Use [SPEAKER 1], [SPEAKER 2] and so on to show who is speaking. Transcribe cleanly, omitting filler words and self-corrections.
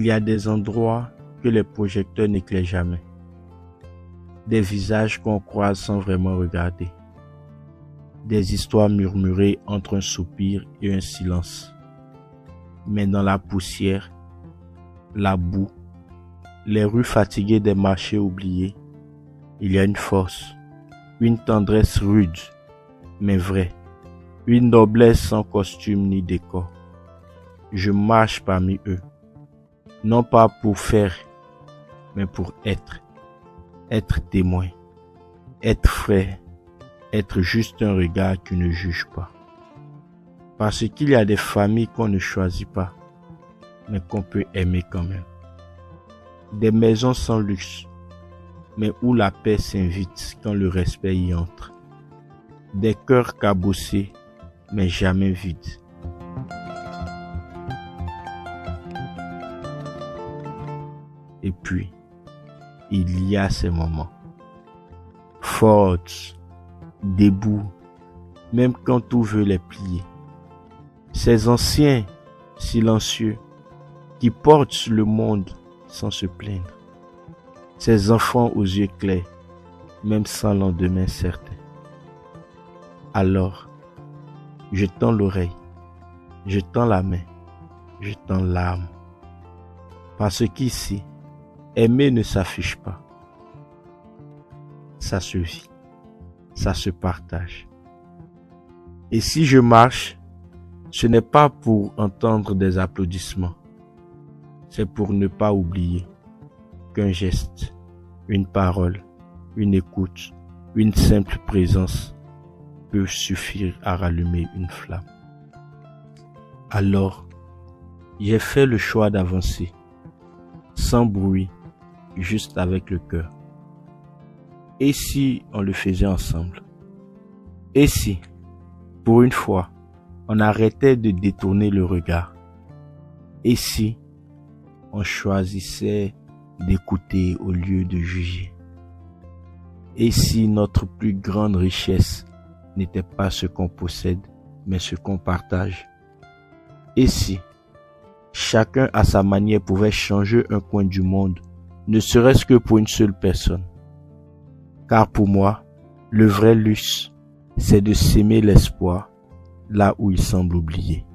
[SPEAKER 1] Il y a des endroits que les projecteurs n'éclairent jamais. Des visages qu'on croise sans vraiment regarder. Des histoires murmurées entre un soupir et un silence. Mais dans la poussière, la boue, les rues fatiguées des marchés oubliés, il y a une force, une tendresse rude, mais vraie, une noblesse sans costume ni décor. Je marche parmi eux, non pas pour faire, mais pour être témoin, être frais, être juste un regard qui ne juge pas. Parce qu'il y a des familles qu'on ne choisit pas, mais qu'on peut aimer quand même. Des maisons sans luxe, mais où la paix s'invite quand le respect y entre. Des cœurs cabossés, mais jamais vides. Et puis, il y a ces moments, fortes, debout, même quand tout veut les plier. Ces anciens, silencieux, qui portent le monde sans se plaindre. Ces enfants aux yeux clairs, même sans lendemain certain. Alors, je tends l'oreille, je tends la main, je tends l'âme. Parce qu'ici, aimer ne s'affiche pas. Ça se vit, ça se partage. Et si je marche, ce n'est pas pour entendre des applaudissements. C'est pour ne pas oublier qu'un geste, une parole, une écoute, une simple présence peut suffire à rallumer une flamme. Alors, j'ai fait le choix d'avancer, sans bruit, juste avec le cœur. Et si on le faisait ensemble? Et si, pour une fois, on arrêtait de détourner le regard? Et si on choisissait d'écouter au lieu de juger? Et si notre plus grande richesse n'était pas ce qu'on possède, mais ce qu'on partage? Et si chacun à sa manière pouvait changer un coin du monde, ne serait-ce que pour une seule personne? Car pour moi, le vrai luxe, c'est de s'aimer l'espoir là où il semble oublié.